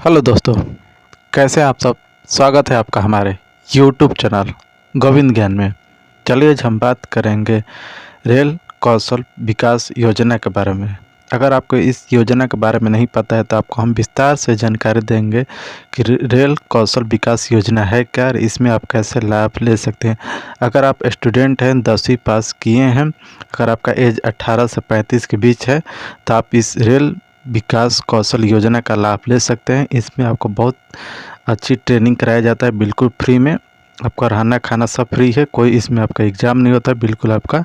Hello दोस्तों, कैसे हैं आप सब। स्वागत है आपका हमारे यूट्यूब चैनल गोविंद ज्ञान में। चलिए आज हम बात करेंगे रेल कौशल विकास योजना के बारे में। अगर आपको इस योजना के बारे में नहीं पता है तो आपको हम विस्तार से जानकारी देंगे कि रेल कौशल विकास योजना है क्या और इसमें आप कैसे लाभ ले सकते हैं। अगर आप स्टूडेंट हैं, 10वीं पास किए हैं, अगर आपका एज 18 से 35 के बीच है तो आप इस रेल विकास कौशल योजना का लाभ ले सकते हैं। इसमें आपको बहुत अच्छी ट्रेनिंग कराया जाता है, बिल्कुल फ्री में। आपका रहना खाना सब फ्री है, कोई इसमें आपका एग्ज़ाम नहीं होता, बिल्कुल आपका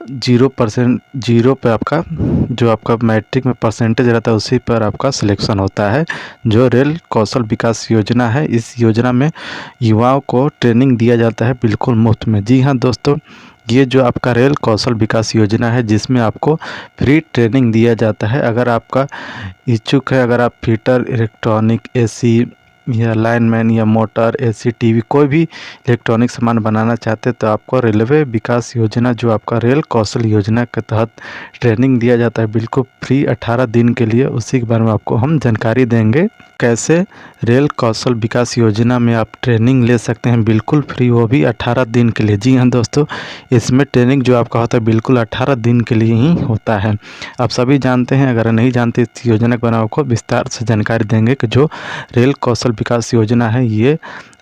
0% जीरो पे आपका जो आपका मैट्रिक में परसेंटेज रहता है उसी पर आपका सिलेक्शन होता है। जो रेल कौशल विकास योजना है, इस योजना में युवाओं को ट्रेनिंग दिया जाता है बिल्कुल मुफ्त में। जी हाँ दोस्तों, ये जो आपका रेल कौशल विकास योजना है जिसमें आपको फ्री ट्रेनिंग दिया जाता है। अगर आपका इच्छुक है, अगर आप फिटर, इलेक्ट्रॉनिक, एसी या लाइनमैन या मोटर, एसी, टीवी कोई भी इलेक्ट्रॉनिक सामान बनाना चाहते हैं तो आपको रेलवे विकास योजना जो आपका रेल कौशल योजना के तहत ट्रेनिंग दिया जाता है बिल्कुल फ्री 18 दिन के लिए। उसी के बारे में आपको हम जानकारी देंगे कैसे रेल कौशल विकास योजना में आप ट्रेनिंग ले सकते हैं बिल्कुल फ्री, वो भी 18 दिन के लिए। जी हाँ दोस्तों, इसमें ट्रेनिंग जो आपका होता है बिल्कुल 18 दिन के लिए ही होता है। आप सभी जानते हैं, अगर नहीं जानते इस योजना के बारे में आपको विस्तार से जानकारी देंगे कि जो रेल कौशल विकास योजना है ये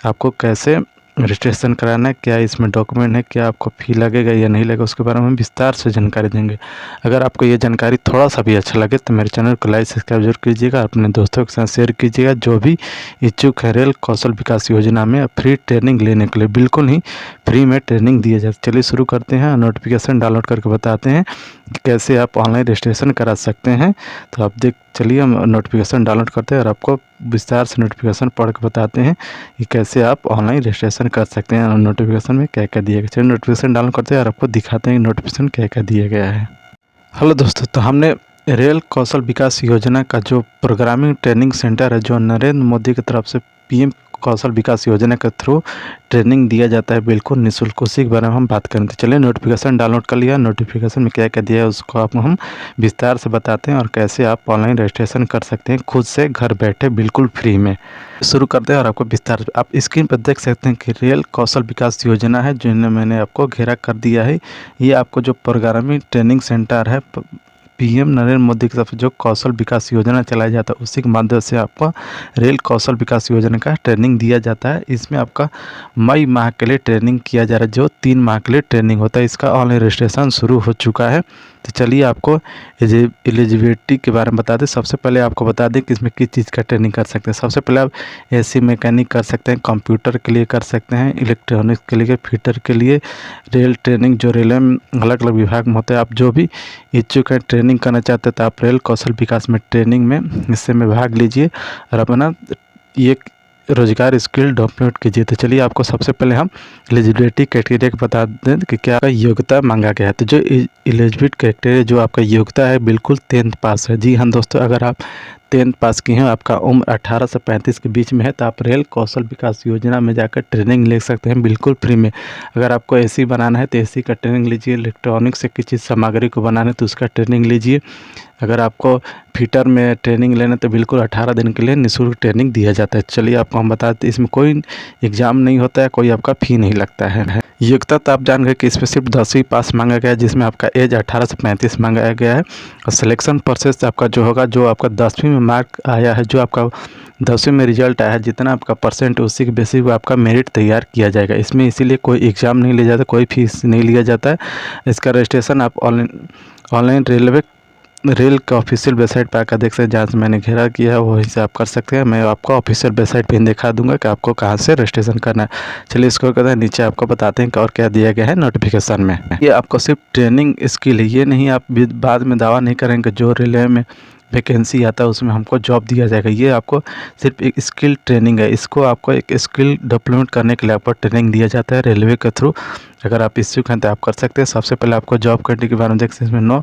आपको कैसे रजिस्ट्रेशन कराना है, क्या इसमें डॉक्यूमेंट है, क्या आपको फ़ी लगेगा या नहीं लगेगा, उसके बारे में हम विस्तार से जानकारी देंगे। अगर आपको ये जानकारी थोड़ा सा भी अच्छा लगे तो मेरे चैनल को लाइक सब्सक्राइब जरूर कीजिएगा, अपने दोस्तों के साथ शेयर कीजिएगा। जो भी इच्छुक है रेल कौशल विकास योजना में फ्री ट्रेनिंग लेने के लिए, बिल्कुल ही फ्री में ट्रेनिंग दी जाती है। चलिए शुरू करते हैं, नोटिफिकेशन डाउनलोड करके बताते हैं कि कैसे आप ऑनलाइन रजिस्ट्रेशन करा सकते हैं। तो आप चलिए हम नोटिफिकेशन डाउनलोड करते हैं और आपको विस्तार से नोटिफिकेशन पढ़ के बताते हैं कि कैसे आप ऑनलाइन रजिस्ट्रेशन कर सकते हैं। नोटिफिकेशन में क्या क्या दिया गया, चलिए नोटिफिकेशन डाउनलोड करते हैं और आपको दिखाते हैं नोटिफिकेशन क्या क्या दिया गया है। हेलो दोस्तों, तो हमने रेल कौशल विकास योजना का जो प्रोग्रामिंग ट्रेनिंग सेंटर है जो नरेंद्र मोदी की तरफ से पीएम कौशल विकास योजना के थ्रू ट्रेनिंग दिया जाता है बिल्कुल निःशुल्क, उसी के बारे में हम बात करेंगे। चलिए नोटिफिकेशन डाउनलोड कर लिया, नोटिफिकेशन में क्या क्या दिया है उसको आपको हम विस्तार से बताते हैं और कैसे आप ऑनलाइन रजिस्ट्रेशन कर सकते हैं खुद से घर बैठे बिल्कुल फ्री में। शुरू करते हैं और आपको विस्तार आप स्क्रीन पर देख सकते हैं कि रेल कौशल विकास योजना है जिन्हें मैंने आपको घेरा कर दिया है। ये आपको जो प्रोग्रामिंग ट्रेनिंग सेंटर है पीएम नरेंद्र मोदी की तरफ से जो कौशल विकास योजना चलाया जाता है उसी के माध्यम से आपको रेल कौशल विकास योजना का ट्रेनिंग दिया जाता है। इसमें आपका मई माह के लिए ट्रेनिंग किया जा रहा है, जो 3 माह के लिए ट्रेनिंग होता है। इसका ऑनलाइन रजिस्ट्रेशन शुरू हो चुका है। तो चलिए आपको एलिजिबिलिटी के बारे में बता दें। सबसे पहले आपको बता दें कि इसमें किस चीज़ का ट्रेनिंग कर सकते हैं। सबसे पहले आप एसी मैकेनिक कर सकते हैं, कंप्यूटर के लिए कर सकते हैं, इलेक्ट्रॉनिक्स के लिए, फिटर के लिए, रेल ट्रेनिंग जो रेलवे में अलग अलग विभाग में होता है। आप जो भी इच्छुक है ट्रेनिंग करना चाहते हैं तो आप रेल कौशल विकास में ट्रेनिंग में हिस्से में भाग लीजिए और अपना ये रोजगार स्किल डेवलपमेंट कीजिए। तो चलिए आपको सबसे पहले हम एलिजिबिलिटी क्राइटेरिया को बता दें कि क्या योग्यता मांगा गया है। तो जो एलिजिबिलिटी क्राइटेरिया जो आपका योग्यता है बिल्कुल 10th पास है। जी हाँ दोस्तों, अगर आप 10th पास किए हैं, आपका उम्र 18 से 35 के बीच में है तो आप रेल कौशल विकास योजना में जाकर ट्रेनिंग ले सकते हैं बिल्कुल फ्री में। अगर आपको एसी बनाना है तो एसी का ट्रेनिंग लीजिए, इलेक्ट्रॉनिक्स से किसी सामग्री को बनाना है तो उसका ट्रेनिंग लीजिए। अगर आपको फिटर में ट्रेनिंग लेना तो बिल्कुल 18 दिन के लिए निःशुल्क ट्रेनिंग दिया जाता है। चलिए आपको हम बताते हैं, इसमें कोई एग्ज़ाम नहीं होता है, कोई आपका फ़ी नहीं लगता है। योग्यता तो आप जान गए कि इसमें सिर्फ 10वीं पास मांगा गया है, जिसमें आपका एज 18 से 35 मांगा गया है। और सिलेक्शन प्रोसेस आपका जो होगा, जो आपका 10वीं में मार्क आया है, जो आपका 10वीं में रिजल्ट आया है, जितना आपका परसेंट उसी के बेसिस पर आपका मेरिट तैयार किया जाएगा। इसमें इसीलिए कोई एग्ज़ाम नहीं लिया जाता, कोई फीस नहीं लिया जाता है। इसका रजिस्ट्रेशन आप ऑनलाइन रेल का ऑफिशियल वेबसाइट पर आकर देख सकते हैं, जहाँ से मैंने घेरा किया है वहीं से आप कर सकते हैं। मैं आपको ऑफिशियल वेबसाइट पे दिखा दूंगा कि आपको कहाँ से रजिस्ट्रेशन करना है। चलिए इसको करते हैं, नीचे आपको बताते हैं कि और क्या दिया गया है नोटिफिकेशन में। ये आपको सिर्फ ट्रेनिंग स्किल है, ये नहीं आप बाद में दावा नहीं करेंगे जो रेलवे में वैकेंसी आता है उसमें हमको जॉब दिया जाएगा। ये आपको सिर्फ एक स्किल ट्रेनिंग है, इसको आपको एक स्किल डेवलपमेंट करने के लिए आपको ट्रेनिंग दिया जाता है रेलवे के थ्रू। अगर आप इच्छुक हैं तो आप कर सकते हैं। सबसे पहले आपको जॉब करने के बारे में देख सकते हैं, इसमें नो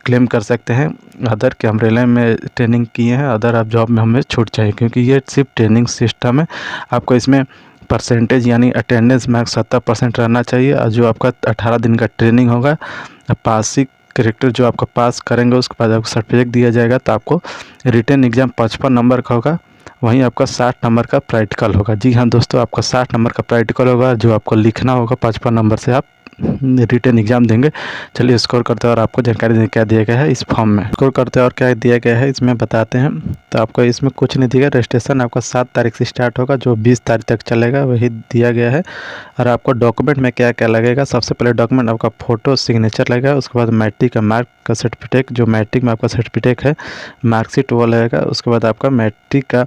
क्लेम कर सकते हैं अदर कि हम रेलवे में ट्रेनिंग किए हैं, अदर आप जॉब में हमें छूट चाहिए, क्योंकि ये सिर्फ ट्रेनिंग सिस्टम है। आपको इसमें परसेंटेज यानी अटेंडेंस मार्क्स 70% रहना चाहिए और जो आपका 18 दिन का ट्रेनिंग होगा, पासिंग करेक्टर जो आपका पास करेंगे उसके बाद आपको सर्टिफिकेट दिया जाएगा। तो आपको रिटन एग्ज़ाम 55 नंबर का होगा वहीं आपका 60 नंबर का प्रैक्टिकल होगा। जी हाँ दोस्तों, आपका 60 नंबर का प्रैक्टिकल होगा जो आपको लिखना होगा। 55 नंबर से आप रिटन एग्ज़ाम देंगे। चलिए स्कोर करते हैं और आपको जानकारी क्या दिया गया है इस फॉर्म में। स्कोर करते हैं और क्या दिया गया है इसमें बताते हैं। तो आपको इसमें कुछ नहीं दिया गया। रजिस्ट्रेशन आपका 7 तारीख से स्टार्ट होगा जो 20 तारीख तक चलेगा, वही दिया गया है। और आपको डॉक्यूमेंट में क्या क्या लगेगा, सबसे पहले डॉक्यूमेंट आपका फ़ोटो सिग्नेचर लगेगा। उसके बाद मैट्रिक का मार्क का सर्टिफिकेट, जो मैट्रिक में आपका सर्टिफिकेट है मार्कशीट वो लगेगा। उसके बाद आपका मैट्रिक का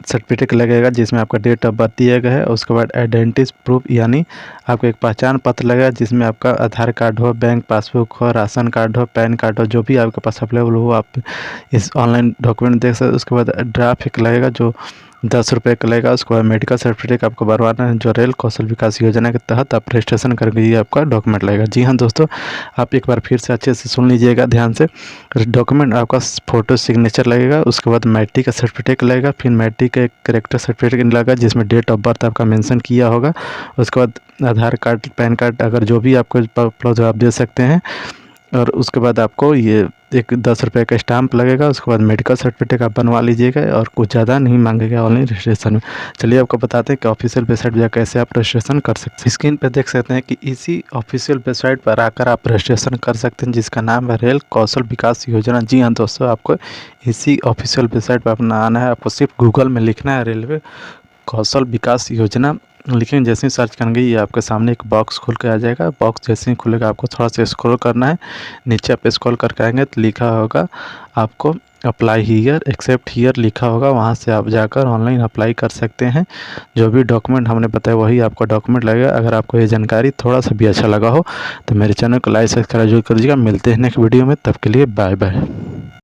सर्टिफिकेट लगेगा जिसमें आपका डेट ऑफ बर्थ दिया गया है। उसके बाद आइडेंटिटी प्रूफ यानी आपको एक पहचान पत्र लगेगा जिसमें आपका आधार कार्ड हो, बैंक पासबुक हो, राशन कार्ड हो, पैन कार्ड हो, जो भी आपके पास अवेलेबल हो आप इस ऑनलाइन डॉक्यूमेंट देख सकते। उसके बाद ड्राफ्ट एक लगेगा जो 10 रुपये का लगेगा। उसके बाद मेडिकल सर्टिफिकेट आपको बनवाना है जो रेल कौशल विकास योजना के तहत आप रजिस्ट्रेशन करके ये आपका डॉक्यूमेंट लगेगा। जी हाँ दोस्तों, आप एक बार फिर से अच्छे से सुन लीजिएगा ध्यान से। डॉक्यूमेंट आपका फ़ोटो सिग्नेचर लगेगा। उसके बाद मैट्रिक का सर्टिफिकेट लगेगा। फिर मैट्रिक का एक करेक्टर सर्टिफिकेट लगेगा जिसमें डेट ऑफ बर्थ आपका मेंशन किया होगा। उसके बाद आधार कार्ड, पैन कार्ड अगर जो भी आपको उपलब्ध है आप दे सकते हैं। और उसके बाद आपको ये एक 10 रुपये का स्टाम्प लगेगा। उसके बाद मेडिकल सर्टिफिकेट आप बनवा लीजिएगा और कुछ ज़्यादा नहीं मांगेगा ऑनलाइन रजिस्ट्रेशन में। चलिए आपको बताते हैं कि ऑफिशियल वेबसाइट पर कैसे आप रजिस्ट्रेशन कर सकते हैं। स्क्रीन पर देख सकते हैं कि इसी ऑफिशियल वेबसाइट पर आकर आप रजिस्ट्रेशन कर सकते हैं जिसका नाम है रेल कौशल विकास योजना। जी हाँ दोस्तों, आपको इसी ऑफिशियल वेबसाइट पर अपना आना है। आपको सिर्फ गूगल में लिखना है रेलवे कौशल विकास योजना, लेकिन जैसे ही सर्च करेंगे ये आपके सामने एक बॉक्स खुल के आ जाएगा। बॉक्स जैसे ही खुलेगा आपको थोड़ा सा स्क्रॉल करना है। नीचे आप स्क्रॉल करके आएंगे तो लिखा होगा आपको अप्लाई हियर, एक्सेप्ट हियर लिखा होगा। वहाँ से आप जाकर ऑनलाइन अप्लाई कर सकते हैं। जो भी डॉक्यूमेंट हमने बताया वही आपका डॉक्यूमेंट लगेगा। अगर आपको ये जानकारी थोड़ा सा भी अच्छा लगा हो तो मेरे चैनल को लाइक सब्सक्राइब जरूर करिएगा। मिलते हैं नेक्स्ट वीडियो में, तब के लिए बाय बाय।